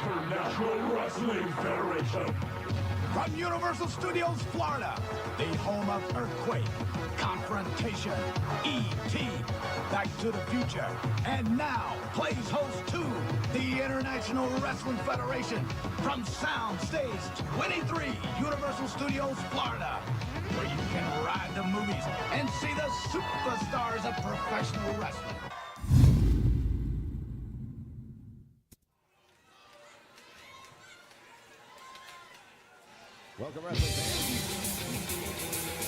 International Wrestling Federation. From Universal Studios, Florida, the home of Earthquake, Confrontation, E.T., Back to the Future, and now plays host to the International Wrestling Federation from Soundstage 23, Universal Studios, Florida, where you can ride the movies and see the superstars of professional wrestling. Welcome, wrestling fans.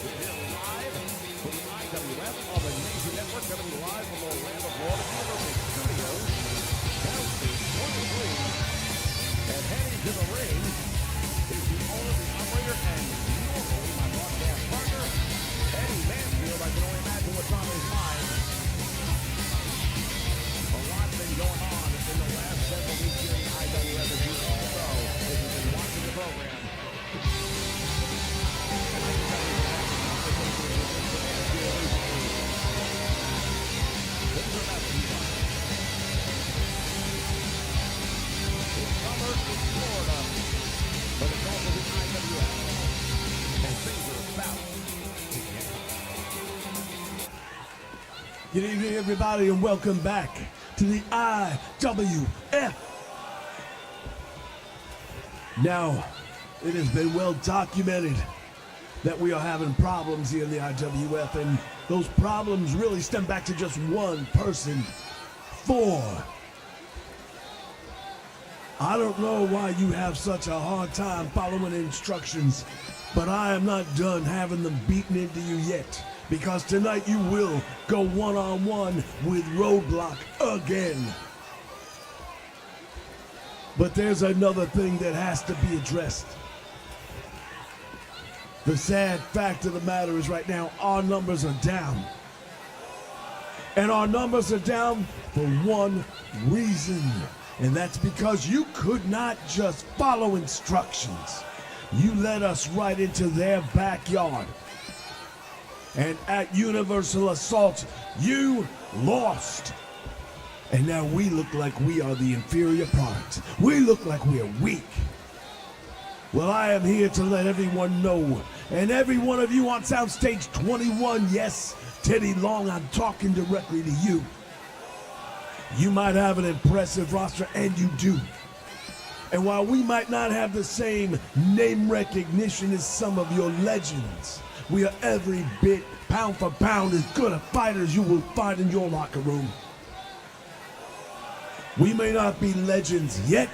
We're here live from the IWF on the Nation Network, coming live from Orlando, Florida, Universal Studios, Soundstage 23. And heading to the ring is the owner, the operator, and normally my broadcast partner, Eddie Mansfield. I can only imagine what's on his mind. A lot's been going on in the last several weeks here in the IWF, as you all know, if you've been watching the program. Good evening, everybody, and welcome back to the IWF. Now, it has been well documented that we are having problems here in the IWF, and those problems really stem back to just one person, Thor. I don't know why you have such a hard time following instructions, but I am not done having them beaten into you yet. Because tonight you will go one-on-one with Roadblock again. But there's another thing that has to be addressed. The sad fact of the matter is right now our numbers are down. And our numbers are down for one reason. And that's because you could not just follow instructions. You led us right into their backyard. And at Universal Assault, you lost. And now we look like we are the inferior product. We look like we are weak. Well, I am here to let everyone know, and every one of you on Soundstage 21, yes, Teddy Long, I'm talking directly to you. You might have an impressive roster, and you do. And while we might not have the same name recognition as some of your legends, we are every bit, pound for pound, as good a fighter as you will find in your locker room. We may not be legends yet,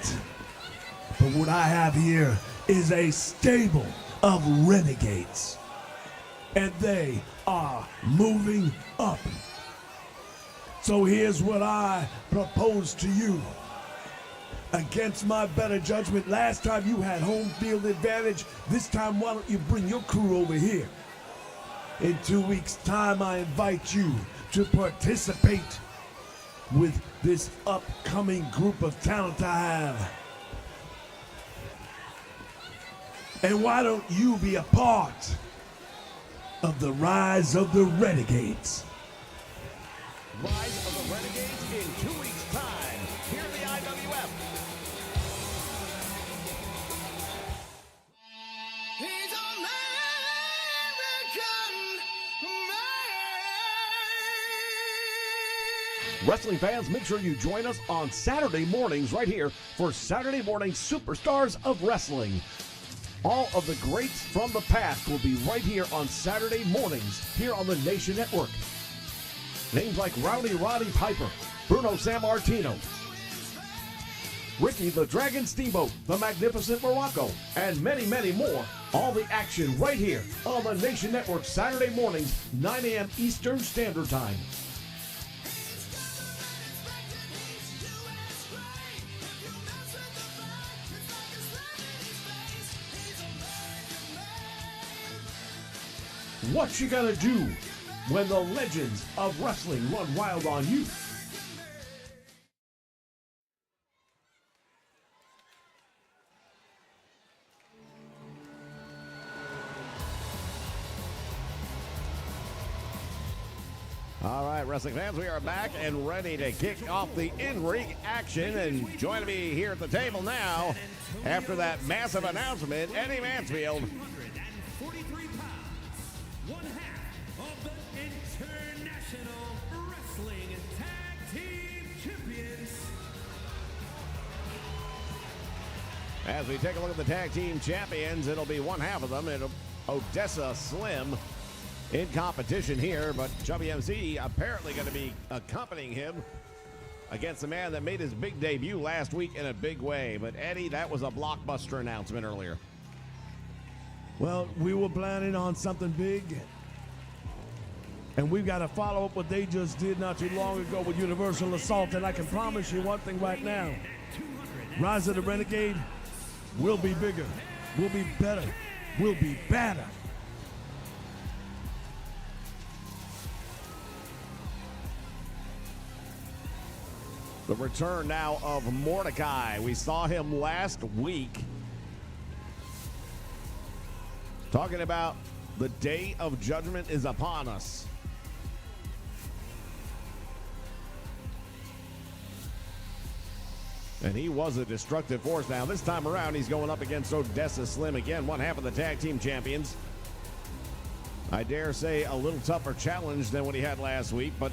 but what I have here is a stable of renegades. And they are moving up. So here's what I propose to you. Against my better judgment, last time you had home field advantage. This time, why don't you bring your crew over here? In 2 weeks' time, I invite you to participate with this upcoming group of talent I have. And why don't you be a part of the Rise of the Renegades? Rise of the Renegades in 2 weeks' time, here in the IWF. He's American made. Wrestling fans, make sure you join us on Saturday mornings right here for Saturday Morning Superstars of Wrestling. All of the greats from the past will be right here on Saturday mornings here on the Nation Network. Names like Rowdy Roddy Piper, Bruno Sammartino, Ricky the Dragon Steamboat, the Magnificent Morocco, and many, many more. All the action right here on the Nation Network Saturday mornings, 9 a.m. Eastern Standard Time. What you gonna do when the legends of wrestling run wild on you? wrestling fans, we are back and ready to kick off the in-ring action. And joining me here at the table now, after that massive announcement, Eddie Mansfield. 243 pounds, one half of the International Wrestling Tag Team Champions. As we take a look at the tag team champions, it'll be one half of them. It'll Odessa Slim in competition here, but Chubby MC apparently going to be accompanying him against the man that made his big debut last week in a big way. But Eddie, that was a blockbuster announcement earlier. Well, we were planning on something big, and we've got to follow up what they just did not too long ago with Universal Assault. And I can promise you one thing right now: Rise of the Renegade will be bigger, will be better, will be badder. The return now of Mordecai. We saw him last week talking about the day of judgment is upon us. And he was a destructive force. Now, this time around, he's going up against Odessa Slim again, one half of the tag team champions. I dare say a little tougher challenge than what he had last week, but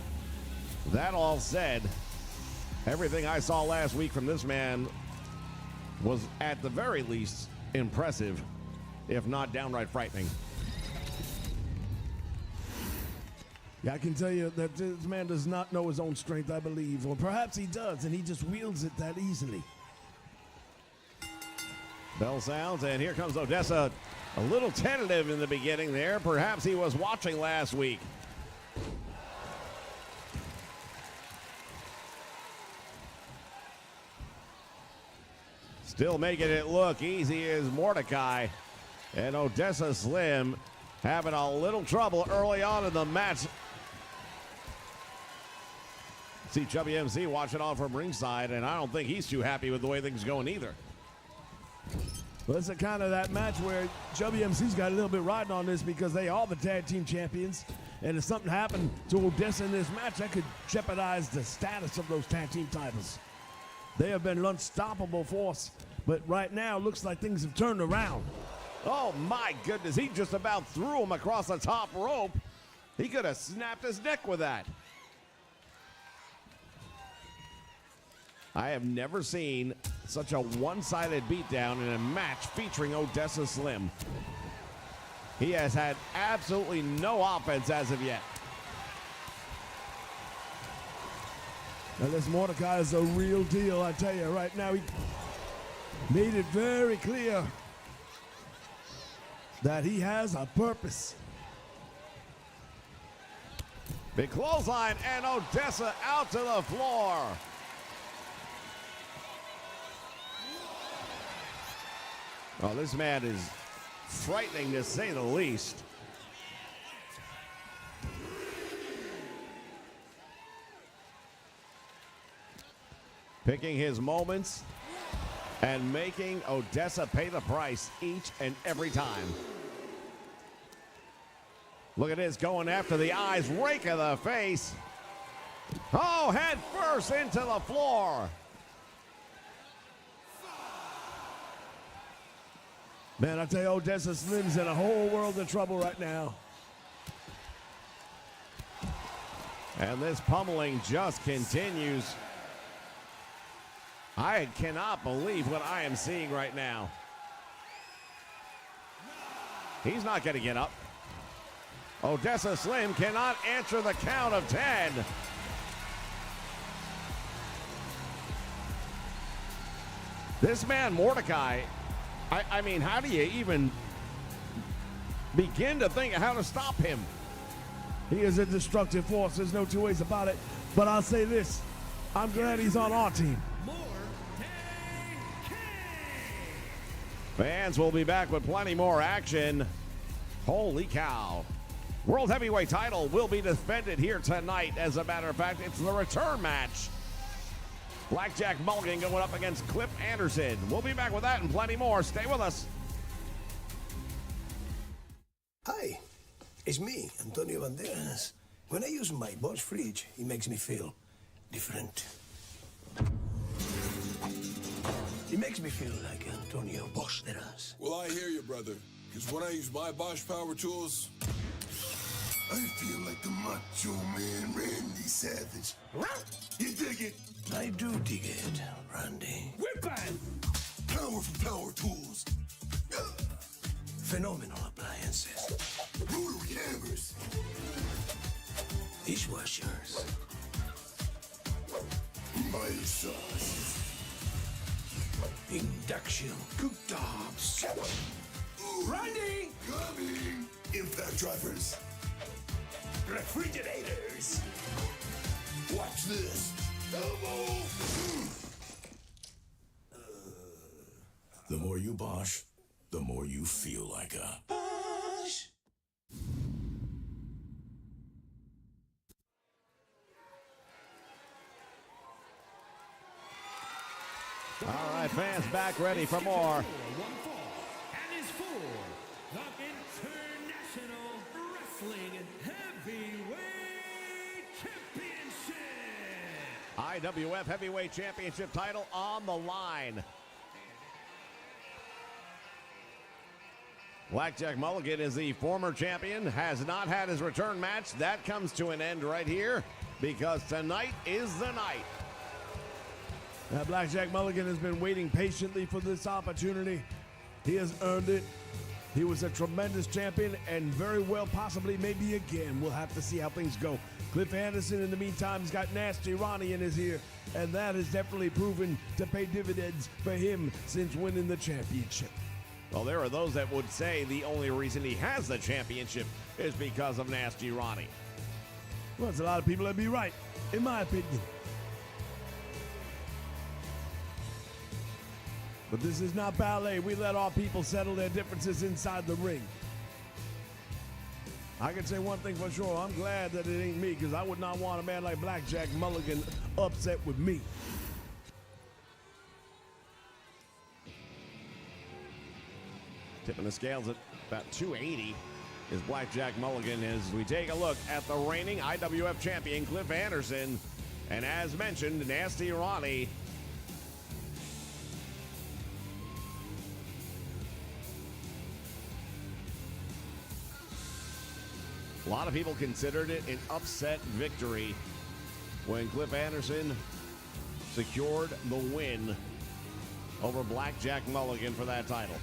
that all said, everything I saw last week from this man was at the very least impressive, if not downright frightening. Yeah, I can tell you that this man does not know his own strength, I believe. Or perhaps he does, and he just wields it that easily. Bell sounds, and here comes Odessa. A little tentative in the beginning there. Perhaps he was watching last week. Still making it look easy is Mordecai. And Odessa Slim having a little trouble early on in the match. See Chubby MC watching on from ringside, and I don't think he's too happy with the way things are going either. Well, it's kind of that match where Chubby MC's got a little bit riding on this because they are the tag team champions. And if something happened to Odessa in this match, that could jeopardize the status of those tag team titles. They have been an unstoppable force, but right now looks like things have turned around. Oh my goodness, he just about threw him across the top rope. He could have snapped his neck with that. I have never seen such a one-sided beatdown in a match featuring Odessa Slim. He has had absolutely no offense as of yet. Now this Mordecai is a real deal, I tell you. Right now he made it very clear that he has a purpose. Big clothesline, and Odessa out to the floor. Oh, this man is frightening to say the least. Picking his moments and making Odessa pay the price each and every time. Look at this, going after the eyes, rake of the face. Oh, head first into the floor. Man, I tell you, Odessa Slim's in a whole world of trouble right now. And this pummeling just continues. I cannot believe what I am seeing right now. He's not going to get up. Odessa Slim cannot answer the count of 10. This man, Mordecai, I mean, how do you even begin to think of how to stop him? He is a destructive force. There's no two ways about it. But I'll say this. I'm glad he's on our team. Fans will be back with plenty more action. Holy cow. World Heavyweight title will be defended here tonight. As a matter of fact, it's the return match. Blackjack Mulligan going up against Cliff Anderson. We'll be back with that and plenty more. Stay with us. Hi, it's me, Antonio Banderas. When I use my Bosch fridge, it makes me feel different. It makes me feel like Antonio Banderas. Well, I hear you, brother. Because when I use my Bosch power tools, I feel like the Macho Man Randy Savage. You dig it? I do dig it, Randy. Whip-bang! Powerful power tools. Phenomenal appliances. Rotary hammers. Dishwashers. Mighty sauce. Induction cooktops. Randy! Coming! Impact drivers. Refrigerators. Watch this. Elbow! The more you Bosch, the more you feel like a Bosch. All right, fans, back ready for more. One fall, and is for the International Wrestling Heavyweight Championship. IWF Heavyweight Championship title on the line. Blackjack Mulligan is the former champion, has not had his return match. That comes to an end right here because tonight is the night. Now, Blackjack Mulligan has been waiting patiently for this opportunity. He has earned it. He was a tremendous champion and very well possibly maybe again. We'll have to see how things go. Cliff Anderson, in the meantime, has got Nasty Ronnie in his ear, and that has definitely proven to pay dividends for him since winning the championship. Well, there are those that would say the only reason he has the championship is because of Nasty Ronnie. Well, there's a lot of people that'd be right, in my opinion. But this is not ballet. We let our people settle their differences inside the ring. I can say one thing for sure. I'm glad that it ain't me, because I would not want a man like Blackjack Mulligan upset with me. Tipping the scales at about 280 is Blackjack Mulligan as we take a look at the reigning IWF champion, Cliff Anderson. And as mentioned, Nasty Ronnie. A lot of people considered it an upset victory when Cliff Anderson secured the win over Blackjack Mulligan for that title.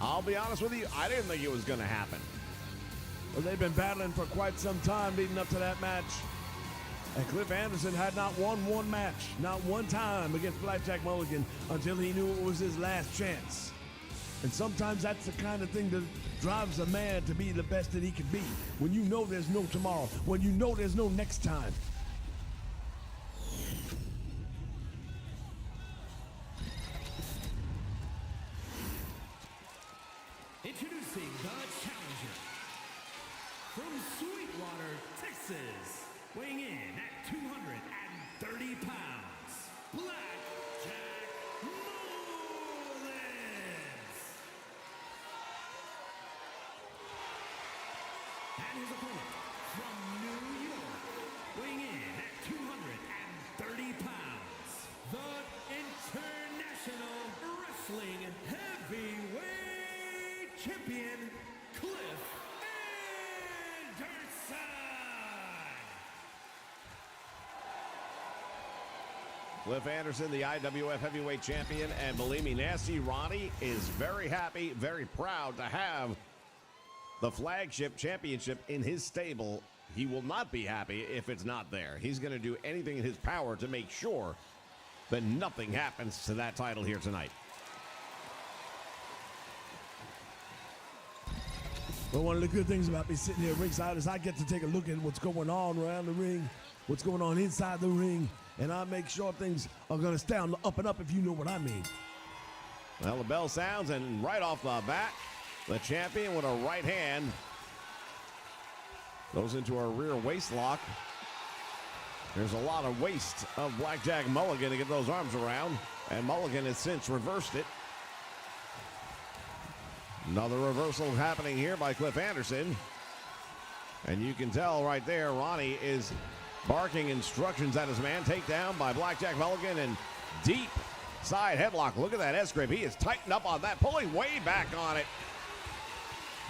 I'll be honest with you, I didn't think it was going to happen. Well, they've been battling for quite some time leading up to that match. And Cliff Anderson had not won one match, not one time against Blackjack Mulligan until he knew it was his last chance. And sometimes that's the kind of thing that drives a man to be the best that he can be. When you know there's no tomorrow, when you know there's no next time. Introducing the challenger from Sweetwater, Texas, weighing in at 230 pounds, Blackjack Mulligan. And his opponent from New York, weighing in at 230 pounds, the International Wrestling Heavyweight Champion, Cliff Anderson. Cliff Anderson, the IWF Heavyweight Champion, and believe me, Nasty Ronnie is very happy, very proud to have the flagship championship in his stable. He will not be happy if it's not there. He's going to do anything in his power to make sure that nothing happens to that title here tonight. But one of the good things about me sitting here ringside is I get to take a look at what's going on around the ring, what's going on inside the ring, and I make sure things are going to stay on the up and up, if you know what I mean. Well, the bell sounds, and right off the bat, the champion with a right hand goes into a rear waist lock. There's a lot of waist of Blackjack Mulligan to get those arms around, and Mulligan has since reversed it. Another reversal happening here by Cliff Anderson. And you can tell right there, Ronnie is barking instructions at his man. Takedown by Blackjack Mulligan and deep side headlock. Look at that S-grip. He is tightened up on that, pulling way back on it.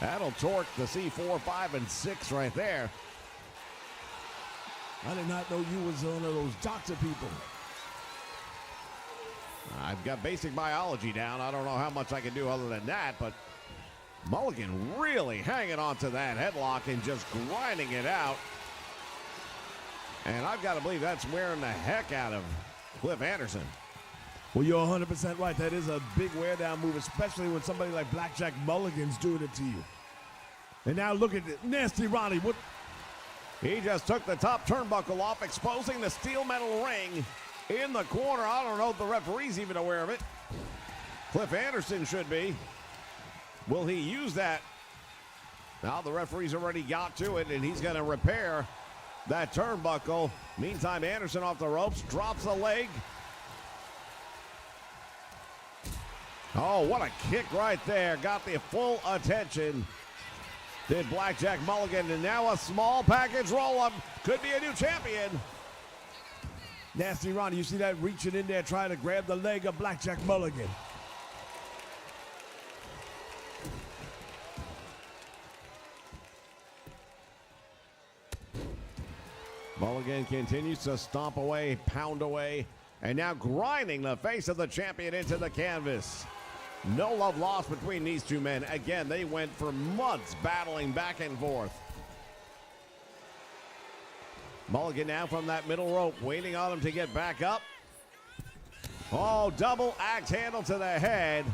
That'll torque the C4, 5, and 6 right there. I did not know you was one of those doctor people. I've got basic biology down. I don't know how much I can do other than that, but Mulligan really hanging on to that headlock and just grinding it out. And I've got to believe that's wearing the heck out of Cliff Anderson. Well, you're 100% right. That is a big wear-down move, especially when somebody like Blackjack Mulligan's doing it to you. And now look at it. Nasty Ronnie. What? He just took the top turnbuckle off, exposing the steel metal ring in the corner. I don't know if the referee's even aware of it. Cliff Anderson should be. Will he use that? Now the referee's already got to it, and he's going to repair that turnbuckle. Meantime, Anderson off the ropes, drops a leg. Oh, what a kick right there. Got the full attention. Did Blackjack Mulligan, and now a small package roll-up. Could be a new champion. Nasty Ronnie, you see that reaching in there trying to grab the leg of Blackjack Mulligan. Mulligan continues to stomp away, pound away, and now grinding the face of the champion into the canvas. No love lost between these two men. Again, they went for months battling back and forth. Mulligan now from that middle rope, waiting on him to get back up. Oh, double axe handle to the head.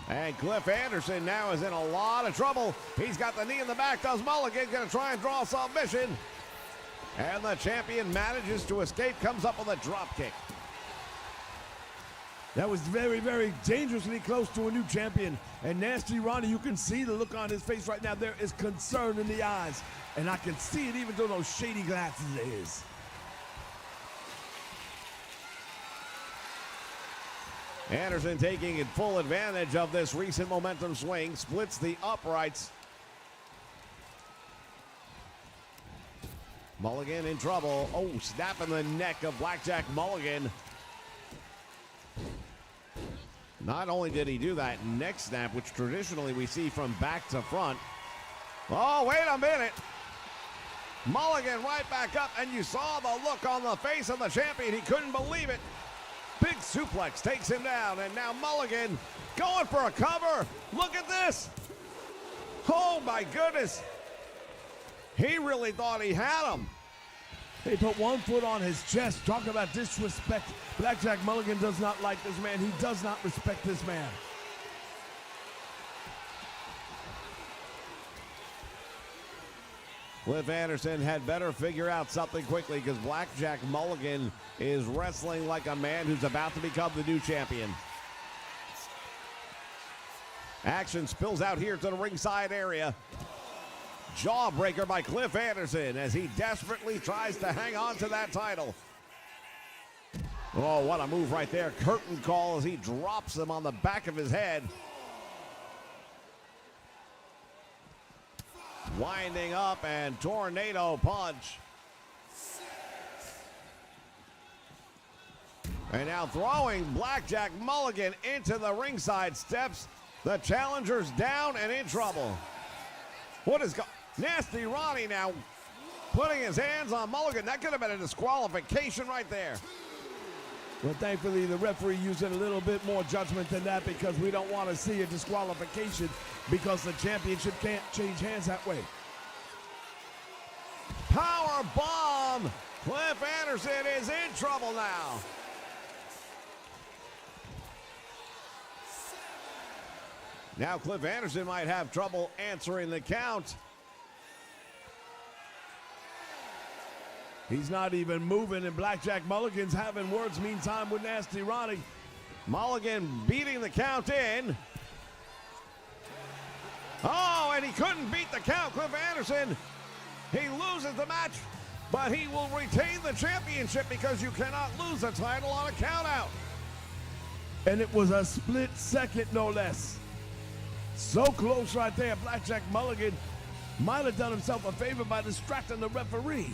And Cliff Anderson now is in a lot of trouble. He's got the knee in the back. Does Mulligan going to try and draw a submission? And the champion manages to escape, comes up with a drop kick. That was very, very dangerously close to a new champion. And Nasty Ronnie, you can see the look on his face right now. There is concern in the eyes. And I can see it even through those shady glasses of his. Anderson taking full advantage of this recent momentum swing. Splits the uprights. Mulligan in trouble. Oh, snapping the neck of Blackjack Mulligan. Not only did he do that neck snap, which traditionally we see from back to front. Oh, wait a minute. Mulligan right back up, and you saw the look on the face of the champion. He couldn't believe it. Big suplex takes him down, and now Mulligan going for a cover. Look at this. Oh, my goodness. He really thought he had him. He put one foot on his chest. Talk about disrespect. Blackjack Mulligan does not like this man. He does not respect this man. Cliff Anderson had better figure out something quickly because Blackjack Mulligan is wrestling like a man who's about to become the new champion. Action spills out here to the ringside area. Jawbreaker by Cliff Anderson as he desperately tries to hang on to that title. Oh, what a move right there. Curtain call as he drops him on the back of his head. Winding up and tornado punch. And now throwing Blackjack Mulligan into the ringside steps. The challenger's down and in trouble. What is going? Nasty Ronnie now putting his hands on Mulligan. That could have been a disqualification right there. Well, thankfully, the referee using a little bit more judgment than that because we don't want to see a disqualification because the championship can't change hands that way. Power bomb. Cliff Anderson is in trouble now. Now Cliff Anderson might have trouble answering the count. He's not even moving, and Blackjack Mulligan's having words meantime with Nasty Ronnie. Mulligan beating the count in. Oh, and he couldn't beat the count. Cliff Anderson, he loses the match, but he will retain the championship because you cannot lose a title on a count out. And it was a split second, no less. So close right there. Blackjack Mulligan might have done himself a favor by distracting the referee.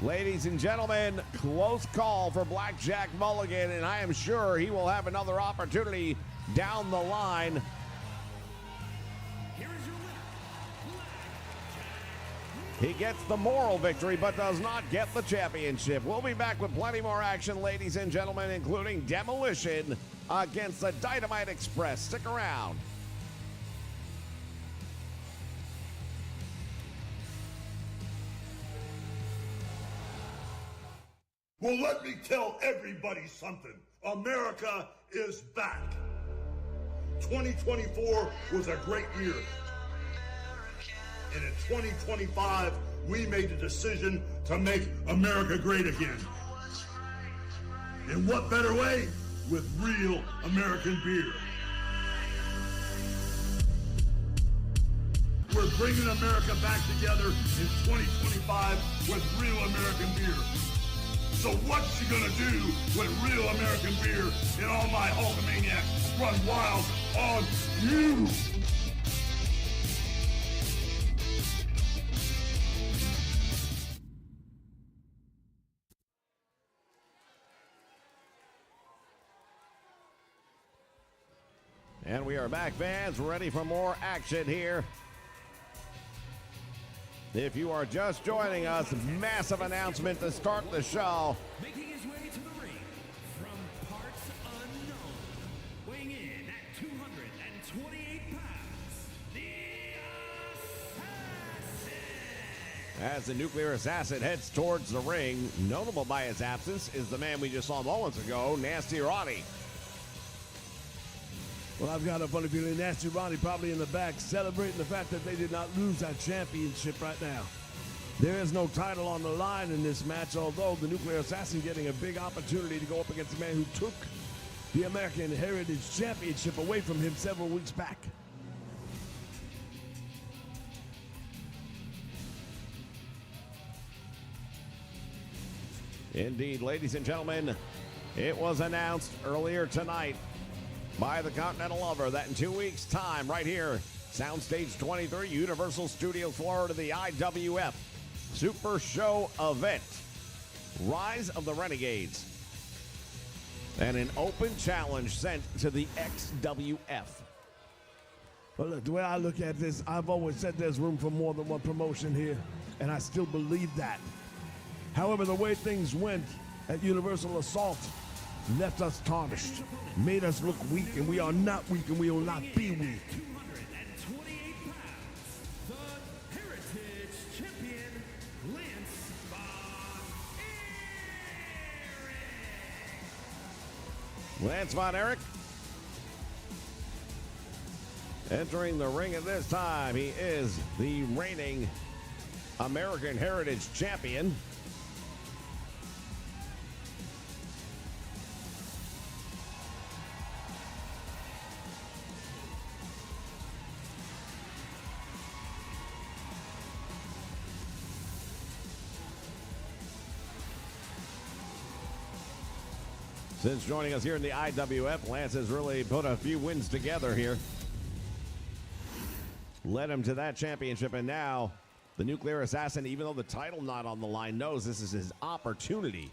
Ladies and gentlemen, close call for Blackjack Mulligan, and I am sure he will have another opportunity down the line. Here is your winner, He gets the moral victory, but does not get the championship. We'll be back with plenty more action, ladies and gentlemen, including Demolition against the Dynamite Express. Stick around. Well, let me tell everybody something. America is back. 2024 was a great year. And in 2025, we made the decision to make America great again. In what better way? With real American beer. We're bringing America back together in 2025 with real American beer. So what's you gonna do with real American beer and all my Hulkamaniacs run wild on you? And we are back, fans, ready for more action here. If you are just joining us, massive announcement to start the show. making his way to the ring from parts unknown, weighing in at 228 pounds, the Assassin. As the Nuclear Assassin heads towards the ring, notable by his absence is the man we just saw moments ago, Nasty Roddy. Well, I've got a funny feeling Nasty Roddy probably in the back celebrating the fact that they did not lose that championship right now. There is no title on the line in this match, although the Nuclear Assassin getting a big opportunity to go up against the man who took the American Heritage Championship away from him several weeks back. Indeed, ladies and gentlemen, it was announced earlier tonight by the Continental Lover that in 2 weeks' time, right here, Soundstage 23, Universal Studios, Florida, the IWF Super Show event, Rise of the Renegades, and an open challenge sent to the XWF. Well, look, the way I look at this, I've always said there's room for more than one promotion here, and I still believe that. However, the way things went at Universal Assault left us tarnished, made us look weak, and we are not weak, and we will not be weak. 228 pounds, the Heritage Champion, Lance Von Erich. Lance Von Erich entering the ring at this time. He is the reigning American Heritage Champion. Since joining us here in the IWF, Lance has really put a few wins together here. Led him to that championship, and now the Nuclear Assassin, even though the title not on the line, knows this is his opportunity.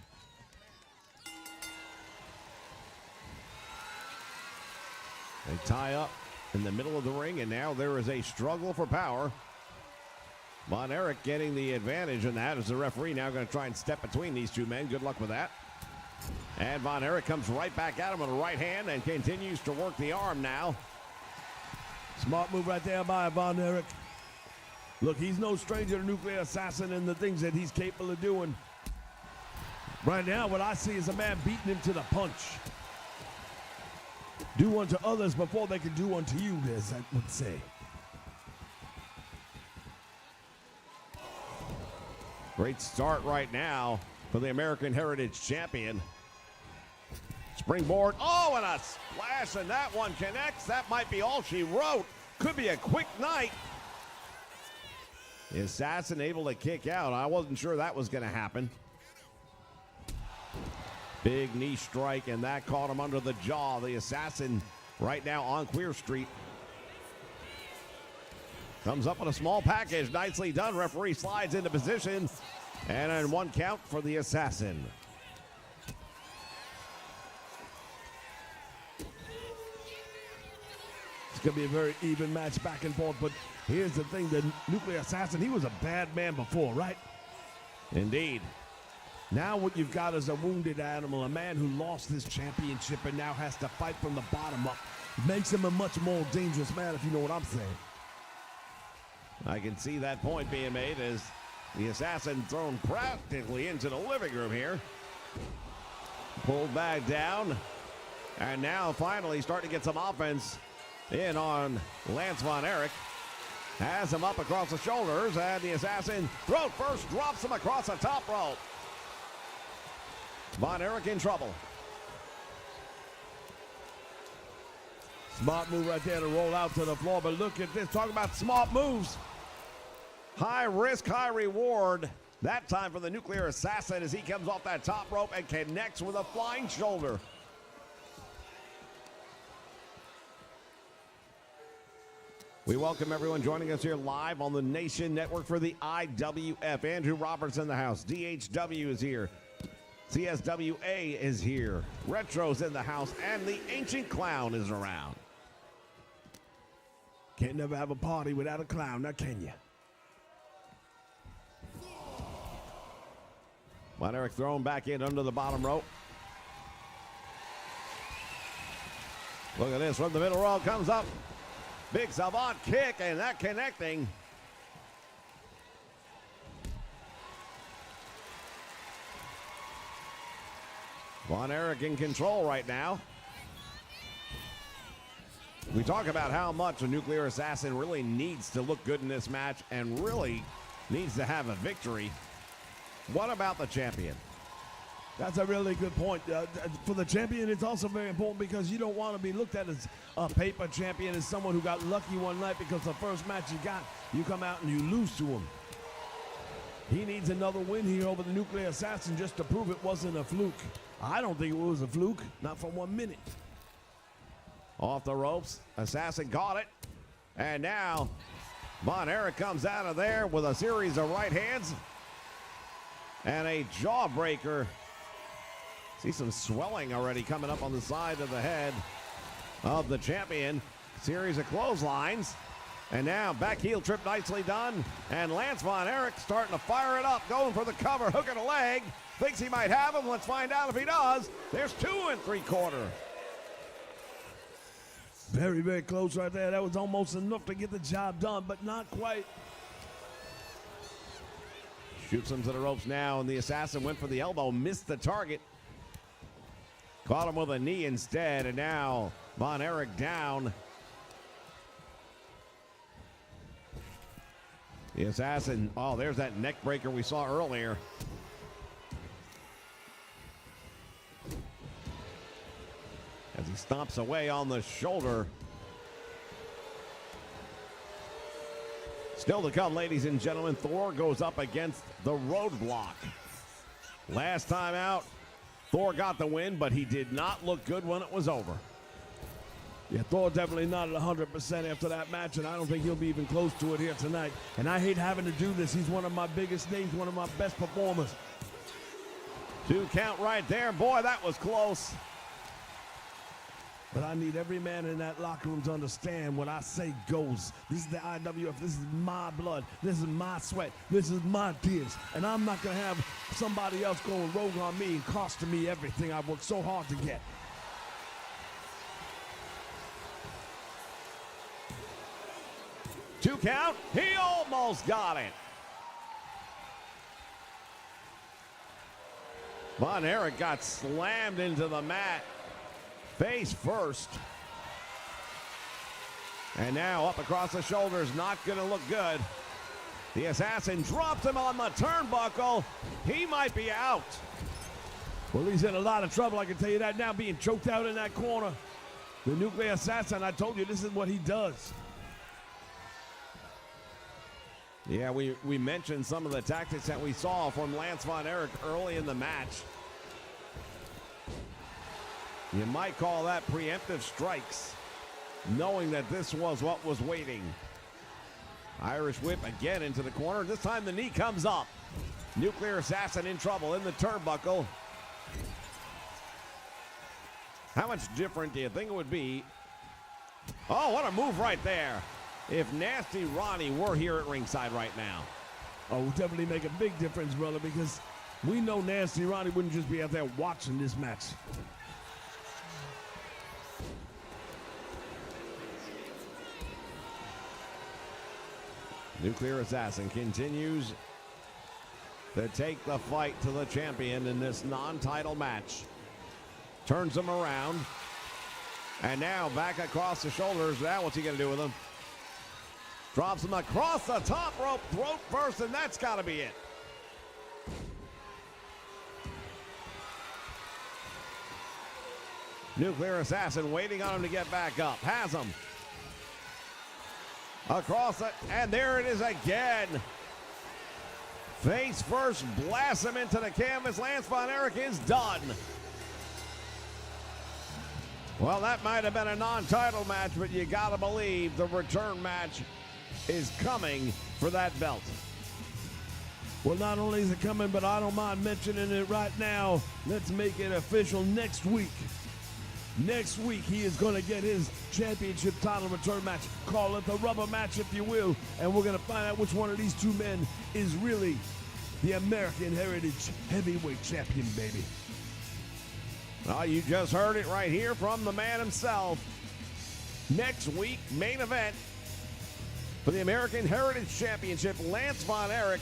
They tie up in the middle of the ring, and now there is a struggle for power. Von Erich getting the advantage in that as the referee now going to try and step between these two men. Good luck with that. And Von Erich comes right back at him with a right hand and continues to work the arm now. Smart move right there by Von Erich. Look, he's no stranger to Nuclear Assassin and the things that he's capable of doing. Right now, what I see is a man beating him to the punch. Do unto others before they can do unto you, as I would say. Great start right now for the American Heritage Champion. Springboard. Oh, and a splash, and that one connects. That might be all she wrote. Could be a quick night. The Assassin able to kick out. I wasn't sure that was going to happen. Big knee strike, and that caught him under the jaw. The Assassin right now on Queer Street. Comes up with a small package. Nicely done. Referee slides into position. And then 1 count for the Assassin. It's going to be a very even match back and forth. But here's the thing. The Nuclear Assassin, he was a bad man before, right? Indeed. Now what you've got is a wounded animal, a man who lost his championship and now has to fight from the bottom up. Makes him a much more dangerous man, if you know what I'm saying. I can see that point being made as the Assassin thrown practically into the living room here. Pulled back down. And now finally starting to get some offense in on Lance Von Erich. Has him up across the shoulders, and the Assassin throat first, drops him across the top rope. Von Erich in trouble. Smart move right there to roll out to the floor, but look at this. Talk about smart moves. High risk, high reward. That time for the Nuclear Assassin as he comes off that top rope and connects with a flying shoulder. We welcome everyone joining us here live on the Nation Network for the IWF. Andrew Roberts in the house. DHW is here. CSWA is here. Retro's in the house, and the Ancient Clown is around. Can't never have a party without a clown, now can you? Von Erich thrown back in under the bottom rope. Look at this, from the middle row comes up. Big savant kick, and that connecting. Von Erich in control right now. We talk about how much a Nuclear Assassin really needs to look good in this match and really needs to have a victory. What about the champion? That's a really good point. For the champion, it's also very important because you don't want to be looked at as a paper champion, as someone who got lucky one night because the first match you come out and you lose to him. He needs another win here over the Nuclear Assassin just to prove it wasn't a fluke. I don't think it was a fluke, not for 1 minute. Off the ropes, Assassin got it. And now, Von Erich comes out of there with a series of right hands. And a jawbreaker. See some swelling already coming up on the side of the head of the champion. Series of clotheslines. And now back heel trip nicely done. And Lance Von Erich starting to fire it up. Going for the cover, hooking a leg. Thinks he might have him. Let's find out if he does. There's 2 3/4. Very, very close right there. That was almost enough to get the job done, but not quite. Shoots him to the ropes now, and the Assassin went for the elbow, missed the target. Caught him with a knee instead, and now Von Erich down. The Assassin, oh, there's that neck breaker we saw earlier. As he stomps away on the shoulder. Still to come, ladies and gentlemen, Thor goes up against the Roadblock. Last time out, Thor got the win, but he did not look good when it was over. Yeah, Thor definitely not at 100% after that match, and I don't think he'll be even close to it here tonight. And I hate having to do this. He's one of my biggest names, one of my best performers. 2 count right there. Boy, that was close. But I need every man in that locker room to understand what I say goes. This is the IWF. This is my blood. This is my sweat. This is my tears. And I'm not going to have somebody else going rogue on me and costing me everything I've worked so hard to get. Two count. He almost got it. Von Erich got slammed into the mat. Face first. And now up across the shoulders, not going to look good. The Assassin drops him on the turnbuckle. He might be out. Well, he's in a lot of trouble, I can tell you that now, being choked out in that corner. The Nuclear Assassin, I told you, this is what he does. Yeah, we mentioned some of the tactics that we saw from Lance Von Erich early in the match. You might call that preemptive strikes, knowing that this was what was waiting. Irish whip again into the corner. This time the knee comes up. Nuclear Assassin in trouble in the turnbuckle. How much different do you think it would be? Oh, what a move right there. If Nasty Ronnie were here at ringside right now. Oh, will definitely make a big difference, brother, because we know Nasty Ronnie wouldn't just be out there watching this match. Nuclear Assassin continues to take the fight to the champion in this non-title match. Turns him around. And now back across the shoulders. Now what's he going to do with him? Drops him across the top rope, throat first, and that's got to be it. Nuclear Assassin waiting on him to get back up. Has him. Across it, and there it is again. Face first, blasts him into the canvas. Lance Von Erich is done. Well, that might have been a non-title match, but you gotta believe the return match is coming for that belt. Well, not only is it coming, but I don't mind mentioning it right now. Let's make it official next week. Next week, he is going to get his championship title return match. Call it the rubber match, if you will. And we're going to find out which one of these two men is really the American Heritage Heavyweight Champion, baby. Well, you just heard it right here from the man himself. Next week, main event for the American Heritage Championship. Lance Von Erich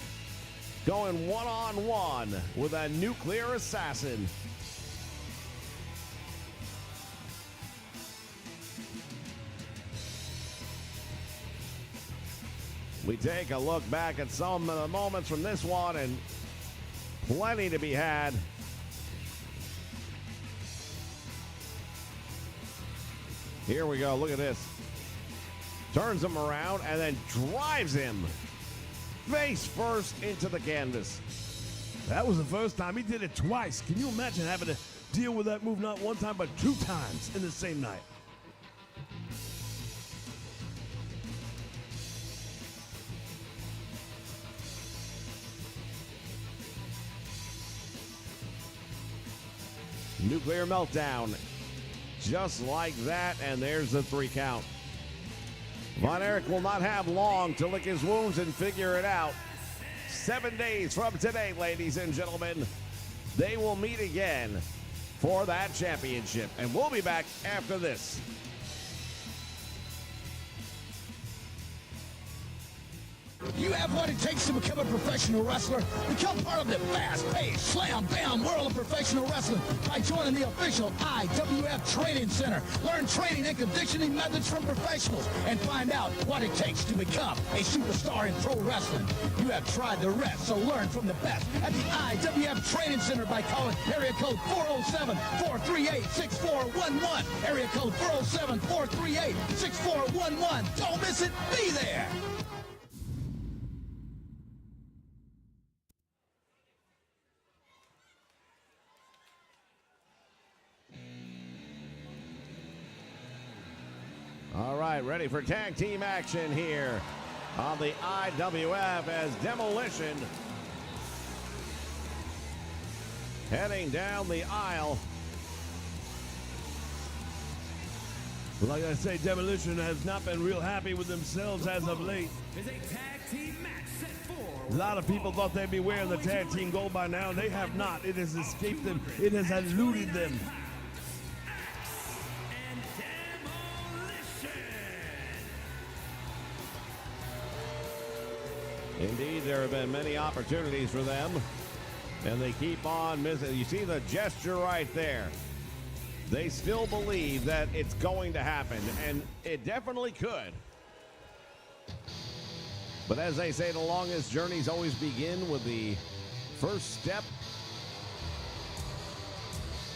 going one-on-one with a Nuclear Assassin. We take a look back at some of the moments from this one, and plenty to be had. Here we go. Look at this. Turns him around and then drives him face first into the canvas. That was the first time. He did it twice. Can you imagine having to deal with that move not one time, but two times in the same night? Nuclear meltdown. Just like that, and there's the 3 count. Von Erich will not have long to lick his wounds and figure it out. 7 days from today, ladies and gentlemen, they will meet again for that championship. And we'll be back after this. You have what it takes to become a professional wrestler. Become part of the fast-paced, slam-bam world of professional wrestling by joining the official IWF Training Center. Learn training and conditioning methods from professionals and find out what it takes to become a superstar in pro wrestling. You have tried the rest, so learn from the best at the IWF Training Center by calling area code 407-438-6411. Area code 407-438-6411. Don't miss it. Be there. All right, ready for tag team action here on the IWF as Demolition heading down the aisle. Like I say, Demolition has not been real happy with themselves as of late. Is a tag team match set for. A lot of people thought they'd be wearing the tag team gold by now. They have not. It has escaped them. It has eluded them. Indeed, there have been many opportunities for them, and they keep on missing. You see the gesture right there. They still believe that it's going to happen, and it definitely could. But as they say, the longest journeys always begin with the first step.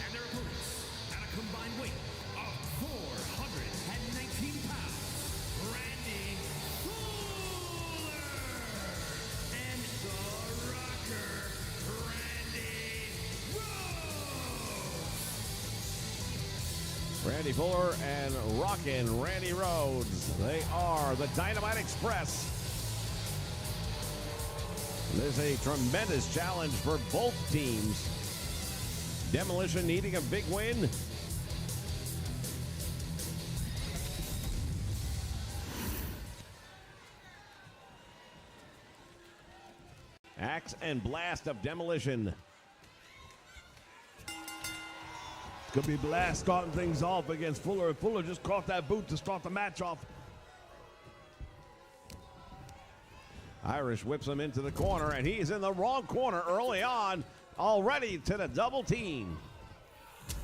And their opponents at a combined weight of 419 pounds, Randy Fuller and the Rocker, Randy Rhodes. Randy Fuller and Rockin' Randy Rhodes. They are the Dynamite Express. This is a tremendous challenge for both teams. Demolition needing a big win. Axe and blast of Demolition. It's going to be Blast starting things off against Fuller. Fuller just caught that boot to start the match off. Irish whips him into the corner, and he's in the wrong corner early on, already to the double team.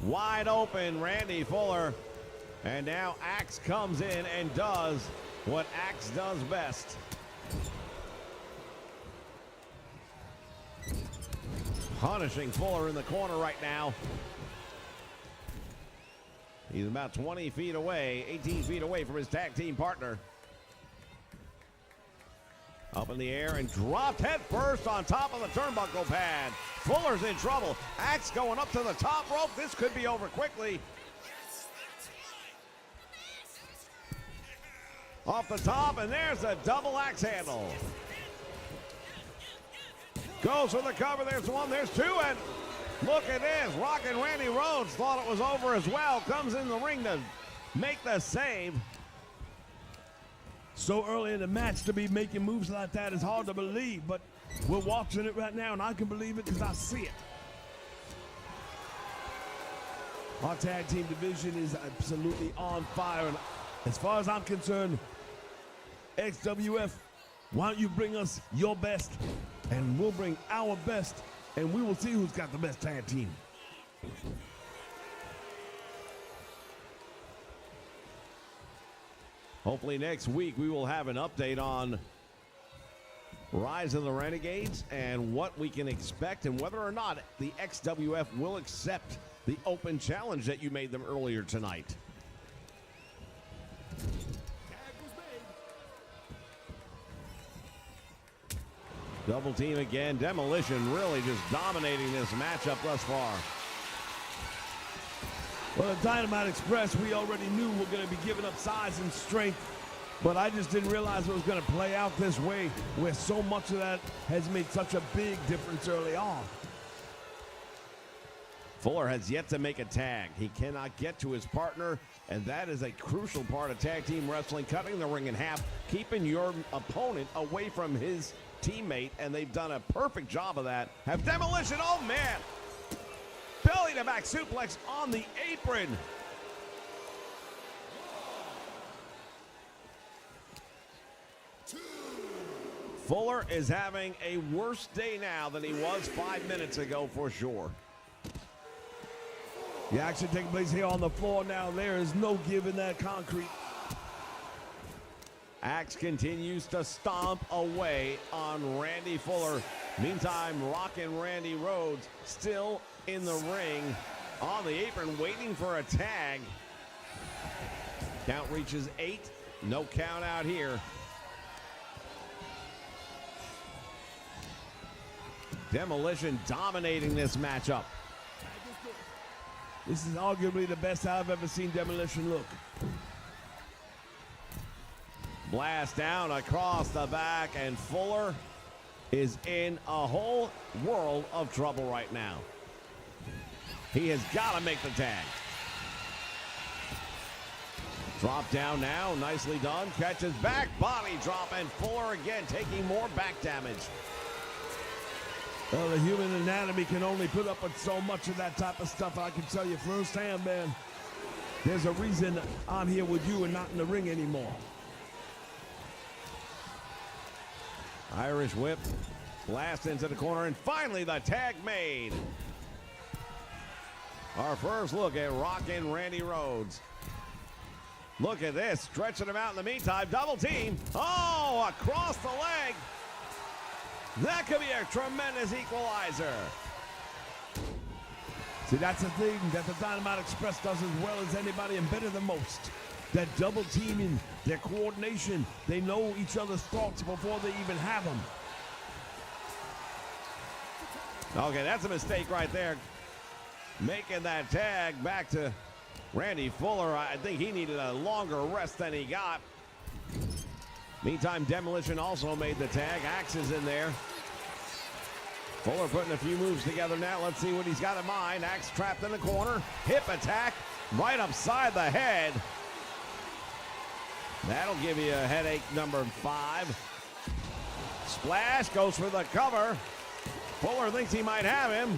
Wide open, Randy Fuller. And now Axe comes in and does what Axe does best. Punishing Fuller in the corner right now. He's about 20 feet away, 18 feet away from his tag team partner. Up in the air and dropped head first on top of the turnbuckle pad. Fuller's in trouble. Axe going up to the top rope. This could be over quickly. Off the top, and there's a double axe handle. Goes for the cover. There's one, there's two, and look at this. Rockin' Randy Rhodes thought it was over as well. Comes in the ring to make the save. So early in the match to be making moves like that is hard to believe, but we're watching it right now, and I can believe it because I see it. Our tag team division is absolutely on fire, and as far as I'm concerned, XWF, why don't you bring us your best, and we'll bring our best, and we will see who's got the best tag team. Hopefully next week we will have an update on Rise of the Renegades and what we can expect and whether or not the XWF will accept the open challenge that you made them earlier tonight. Double team again. Demolition really just dominating this matchup thus far. Well, the Dynamite Express, we already knew we're going to be giving up size and strength, but I just didn't realize it was going to play out this way, where so much of that has made such a big difference early on. Fuller has yet to make a tag. He cannot get to his partner, and that is a crucial part of tag team wrestling, cutting the ring in half, keeping your opponent away from his teammate, and they've done a perfect job of that. Have Demolition, oh man! Belly to back suplex on the apron. Fuller is having a worse day now than he was 5 minutes ago for sure. The action taking place here on the floor now. There is no giving that concrete. Axe continues to stomp away on Randy Fuller. Meantime, Rockin' Randy Rhodes still in the ring on the apron waiting for a tag. Count reaches 8. No count out here. Demolition dominating this matchup. This is arguably the best I've ever seen Demolition look. Blast down across the back, and Fuller is in a whole world of trouble right now. He has got to make the tag. Drop down now, nicely done. Catches back, body drop, and Fuller again taking more back damage. Well, the human anatomy can only put up with so much of that type of stuff. I can tell you firsthand, man. There's a reason I'm here with you and not in the ring anymore. Irish whip, blast into the corner, and finally the tag made. Our first look at Rockin' Randy Rhodes. Look at this, stretching him out in the meantime. Double team. Oh, across the leg. That could be a tremendous equalizer. See, that's the thing that the Dynamite Express does as well as anybody and better than most. That double teaming, their coordination, they know each other's thoughts before they even have them. Okay, that's a mistake right there. Making that tag back to Randy Fuller. I think he needed a longer rest than he got. Meantime, Demolition also made the tag. Axe is in there. Fuller putting a few moves together now. Let's see what he's got in mind. Axe trapped in the corner. Hip attack right upside the head. That'll give you a headache, number 5. Splash goes for the cover. Fuller thinks he might have him.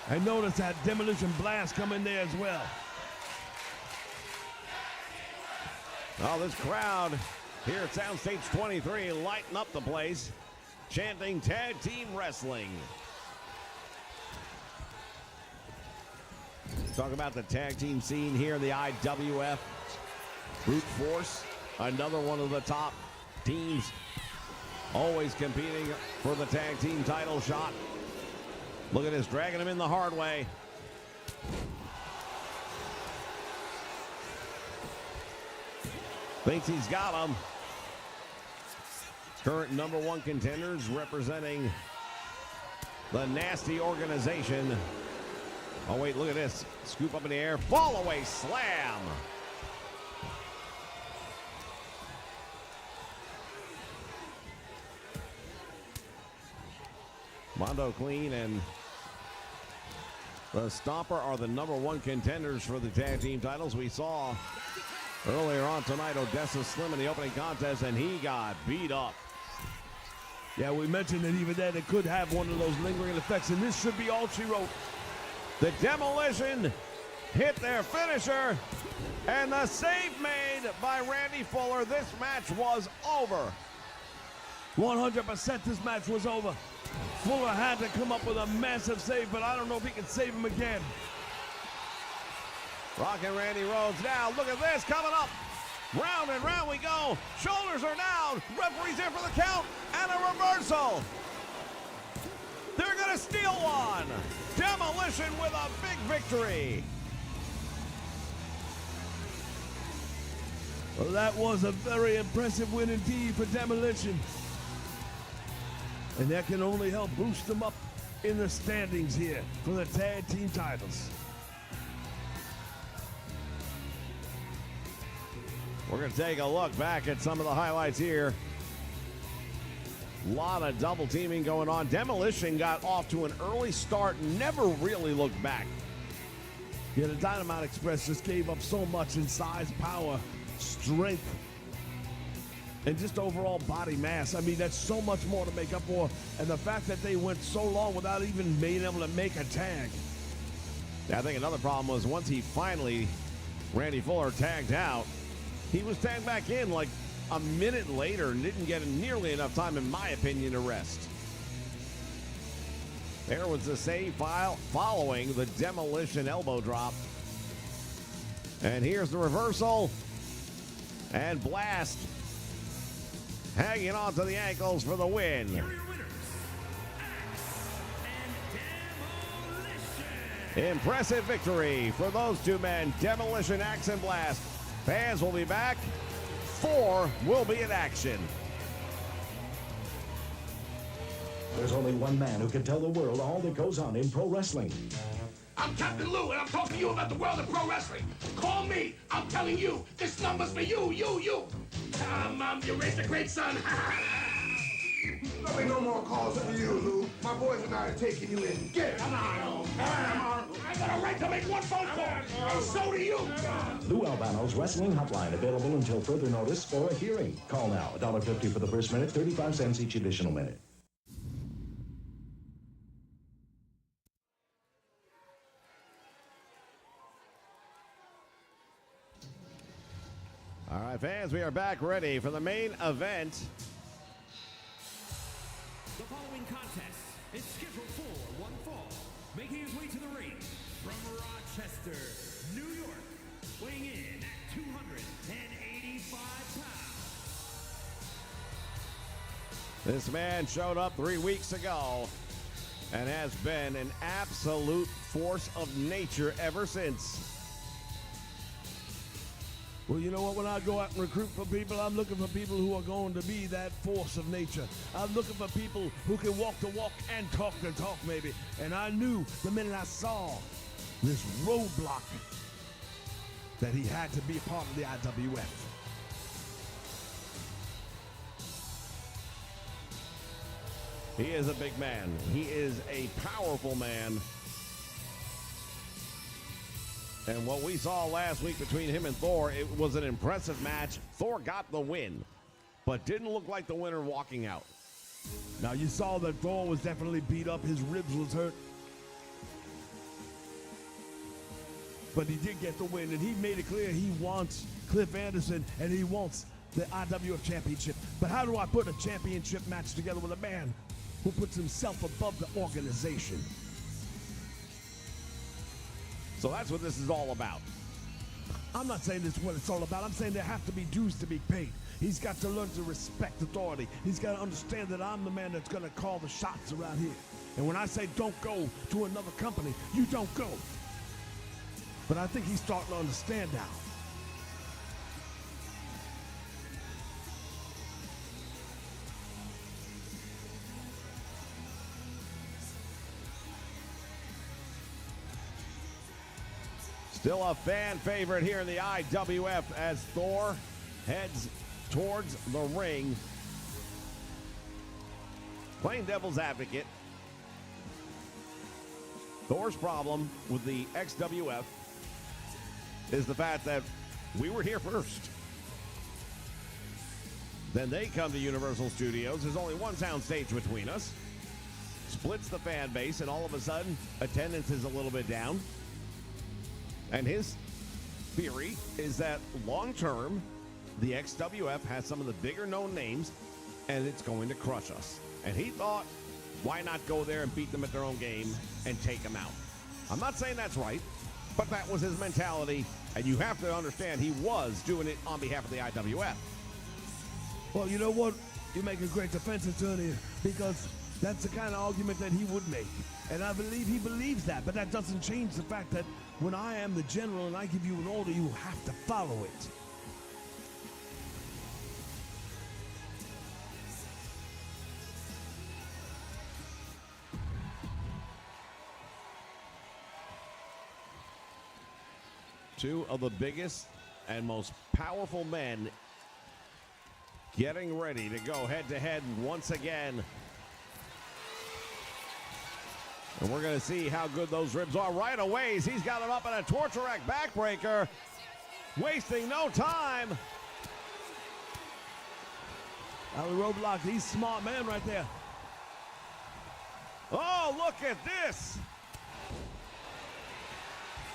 And notice that demolition blast come in there as well. Oh, this crowd here at Soundstage 23 lighting up the place, chanting tag team wrestling. Talk about the tag team scene here, the IWF. Brute Force, another one of the top teams, always competing for the tag team title shot. Look at this, dragging him in the hard way. Thinks he's got him. Current number 1 contenders representing the Nasty Organization. Oh, wait, look at this. Scoop up in the air, fall away, slam. Mondo Clean and the Stomper are the number 1 contenders for the tag team titles. We saw earlier on tonight Odessa Slim in the opening contest, and he got beat up. Yeah, we mentioned that even then it could have one of those lingering effects, and this should be all she wrote. The Demolition hit their finisher, and the save made by Randy Fuller. This match was over. 100% this match was over. Fuller had to come up with a massive save, but I don't know if he can save him again. Rockin' Randy Rhodes now. Look at this coming up. Round and round we go. Shoulders are down. Referee's in for the count and a reversal. They're going to steal one. Demolition with a big victory. Well, that was a very impressive win indeed for Demolition. And that can only help boost them up in the standings here for the tag team titles. We're going to take a look back at some of the highlights here. A lot of double teaming going on. Demolition got off to an early start, never really looked back. Yeah, the Dynamite Express just gave up so much in size, power, strength, and just overall body mass. I mean, that's so much more to make up for. And the fact that they went so long without even being able to make a tag. Yeah, I think another problem was once he finally, Randy Fuller, tagged out, he was tagged back in like a minute later and didn't get nearly enough time, in my opinion, to rest. There was the save file following the Demolition elbow drop. And here's the reversal. And Blast hanging on to the ankles for the win. Here are your winners, Axe and Demolition. Impressive victory for those two men, Demolition, Axe, and Blast. Fans will be back. 4 will be in action. There's only one man who can tell the world all that goes on in pro wrestling. I'm Captain Lou, and I'm talking to you about the world of pro wrestling. Call me. I'm telling you, this number's for you. You raised a great son. There'll be no more calls for you, Lou. My boys and I are taking you in. Get it. Come on. I got a right to make one phone call, and so do you. Lou Albano's Wrestling Hotline, available until further notice or a hearing. Call now, $1.50 for the first minute, 35 cents each additional minute. All right, fans, we are back ready for the main event. The following contest is scheduled for one fall. Making his way to the ring from Rochester, New York, weighing in at 285 pounds. This man showed up 3 weeks ago and has been an absolute force of nature ever since. Well, you know what? When I go out and recruit for people, I'm looking for people who are going to be that force of nature. I'm looking for people who can walk the walk and talk the talk, maybe. And I knew the minute I saw this roadblock that he had to be a part of the IWF. He is a big man. He is a powerful man. And what we saw last week between him and Thor, it was an impressive match. Thor got the win, but didn't look like the winner walking out. Now you saw that Thor was definitely beat up. His ribs was hurt. But he did get the win, and he made it clear he wants Cliff Anderson, and he wants the IWF Championship. But how do I put a championship match together with a man who puts himself above the organization? So that's what this is all about. I'm not saying this is what it's all about. I'm saying there have to be dues to be paid. He's got to learn to respect authority. He's got to understand that I'm the man that's going to call the shots around here. And when I say don't go to another company, you don't go. But I think he's starting to understand now. Still a fan favorite here in the IWF as Thor heads towards the ring. Playing devil's advocate. Thor's problem with the XWF is the fact that we were here first. Then they come to Universal Studios. There's only one sound stage between us. Splits the fan base, and all of a sudden, attendance is a little bit down. And his theory is that long-term, the XWF has some of the bigger known names, and it's going to crush us. And he thought, why not go there and beat them at their own game and take them out? I'm not saying that's right, but that was his mentality, and you have to understand he was doing it on behalf of the IWF. Well, you know what? You make a great defense attorney, because that's the kind of argument that he would make. And I believe he believes that, but that doesn't change the fact that when I am the general and I give you an order, you have to follow it. Two of the biggest and most powerful men getting ready to go head-to-head once again. And we're going to see how good those ribs are right away. He's got him up in a torture rack backbreaker. Wasting no time. Ali Roadblock, he's a smart man right there. Oh, look at this.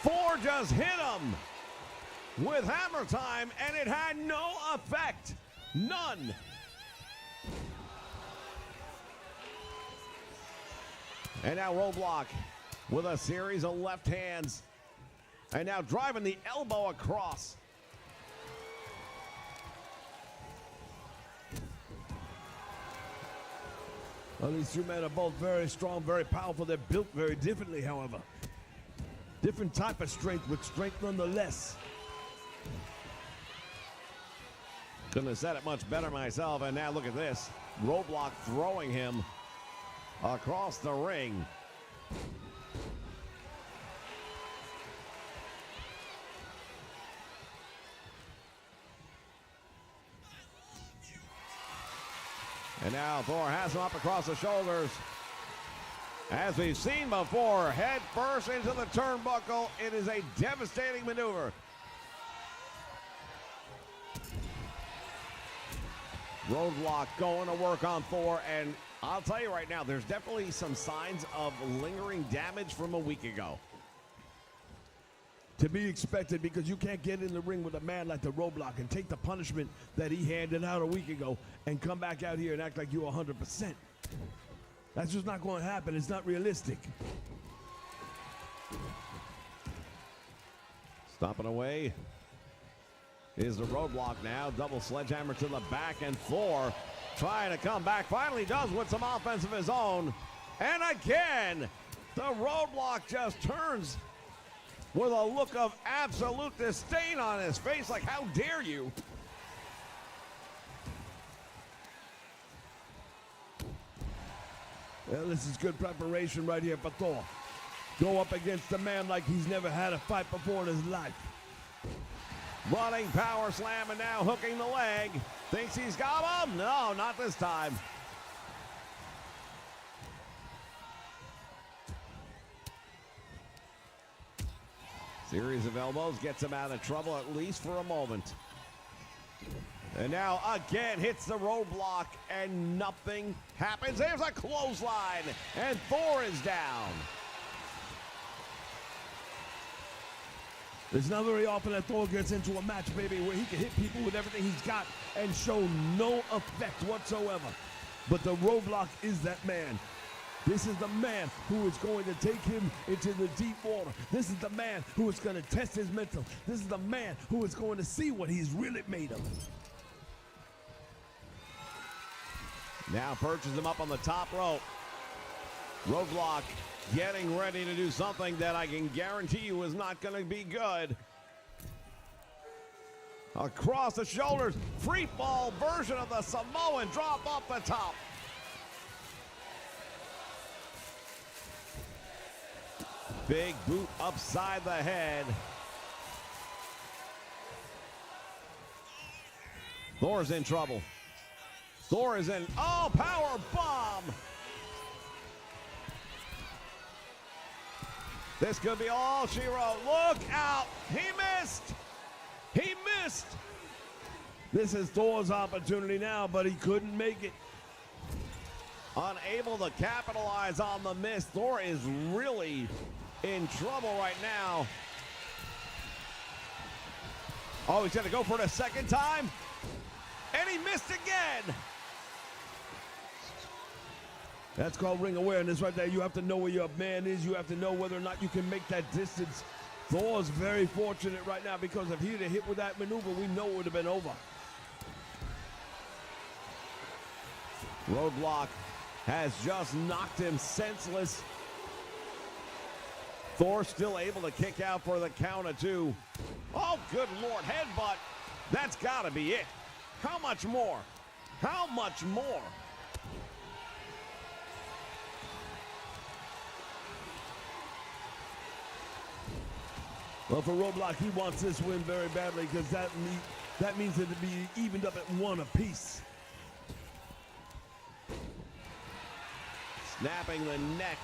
Thor just hit him with hammer time, and it had no effect. None. And now Roadblock with a series of left hands. And now driving the elbow across. Well, these two men are both very strong, very powerful. They're built very differently, however. Different type of strength, but strength nonetheless. Couldn't have said it much better myself. And now look at this. Roadblock throwing him across the ring. And now Thor has him up across the shoulders. As we've seen before, head first into the turnbuckle. It is a devastating maneuver. Roadblock going to work on Thor, and I'll tell you right now, there's definitely some signs of lingering damage from a week ago. To be expected, because you can't get in the ring with a man like the Roadblock and take the punishment that he handed out a week ago and come back out here and act like you're 100%. That's just not going to happen. It's not realistic. Stomping away is the Roadblock now. Double sledgehammer to the back, and Thor trying to come back. Finally does with some offense of his own. And again, the Roadblock just turns with a look of absolute disdain on his face, like, how dare you? Well, this is good preparation right here for Thor. Go up against a man like he's never had a fight before in his life. Running power slam, and now hooking the leg. Thinks he's got him? No, not this time. Series of elbows gets him out of trouble, at least for a moment. And now again hits the roadblock and nothing happens. There's a clothesline and Thor is down. It's not very often that Thor gets into a match, baby, where he can hit people with everything he's got and show no effect whatsoever. But the roadblock is that man. This is the man who is going to take him into the deep water. This is the man who is going to test his mental. This is the man who is going to see what he's really made of. Now perches him up on the top rope. Roadblock getting ready to do something that I can guarantee you is not going to be good. Across the shoulders, free fall version of the Samoan drop off the top. Big boot upside the head. Thor's in trouble. Thor is in, oh, power bomb. This could be all she wrote. Look out, he missed. He missed. This is Thor's opportunity now, but he couldn't make it. Unable to capitalize on the miss. Thor is really in trouble right now. Oh, he's gonna go for it a second time. And he missed again. That's called ring awareness right there. You have to know where your man is. You have to know whether or not you can make that distance. Thor's very fortunate right now because if he'd have hit with that maneuver, we know it would have been over. Roadblock has just knocked him senseless. Thor still able to kick out for the count of two. Oh, good Lord, headbutt. That's gotta be it. How much more? How much more? Well, for Roadblock, he wants this win very badly because that means it'll be evened up at one apiece. Snapping the neck.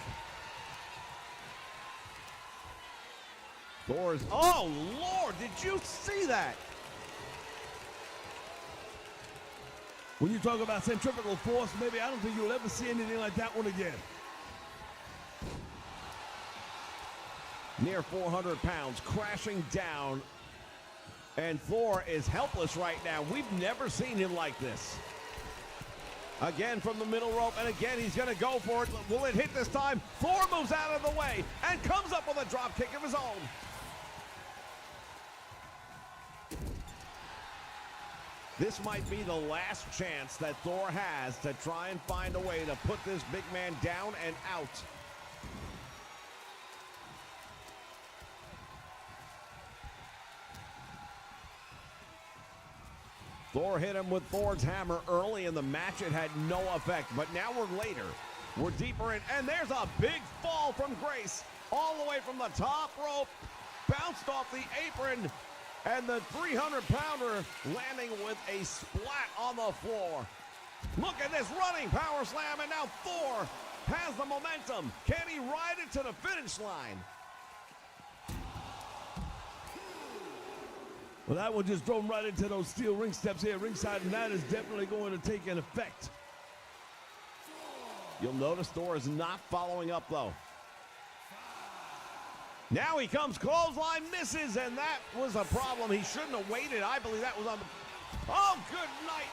Thor's, oh Lord, did you see that? When you talk about centrifugal force, maybe I don't think you'll ever see anything like that one again. Near 400 pounds, crashing down. And Thor is helpless right now. We've never seen him like this. Again from the middle rope, and again he's gonna go for it. Will it hit this time? Thor moves out of the way and comes up with a drop kick of his own. This might be the last chance that Thor has to try and find a way to put this big man down and out. Thor hit him with Thor's hammer early in the match. It had no effect, but now we're later. We're deeper in, and there's a big fall from Grace. All the way from the top rope, bounced off the apron, and the 300-pounder landing with a splat on the floor. Look at this running power slam, and now Thor has the momentum. Can he ride it to the finish line? Well, that one just drove right into those steel ring steps here ringside, and that is definitely going to take an effect. You'll notice Thor is not following up, though. Now he comes, clothesline, misses, and that was a problem. He shouldn't have waited. I believe that was on the... Oh, good night.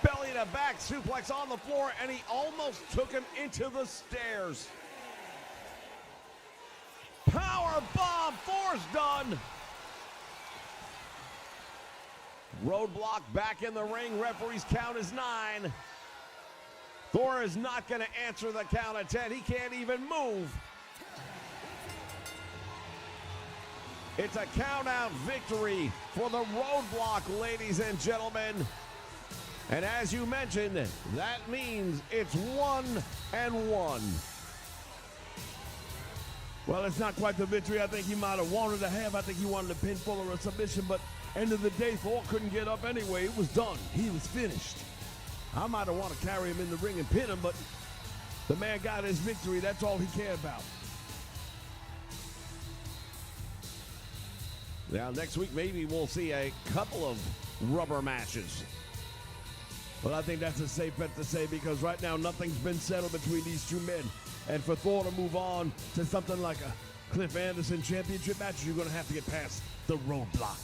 Belly to back suplex on the floor, and he almost took him into the stairs. Power bomb, Thor's done. Roadblock back in the ring. Referee's count is 9. Thor is not going to answer the count of 10. He can't even move. It's a count-out victory for the Roadblock, ladies and gentlemen. And as you mentioned, that means it's 1-1. Well, it's not quite the victory I think he might have wanted to have. I think he wanted a pinfall or a submission, but end of the day, Thor couldn't get up anyway. It was done. He was finished. I might have wanted to carry him in the ring and pin him, but the man got his victory. That's all he cared about. Now, next week, maybe we'll see a couple of rubber matches. But I think that's a safe bet to say because right now nothing's been settled between these two men. And for Thor to move on to something like a Cliff Anderson championship match, you're going to have to get past the roadblock.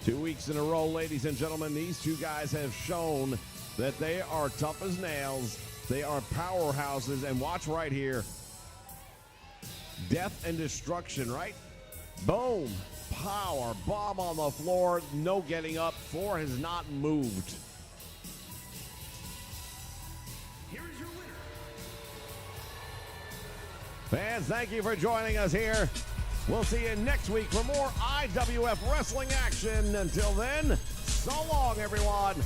2 weeks in a row, ladies and gentlemen, these two guys have shown that they are tough as nails. They are powerhouses. And watch right here. Death and destruction, right? Boom. Power. Bomb on the floor. No getting up. Thor has not moved. Here is your winner. Fans, thank you for joining us here. We'll see you next week for more IWF wrestling action. Until then, so long, everyone.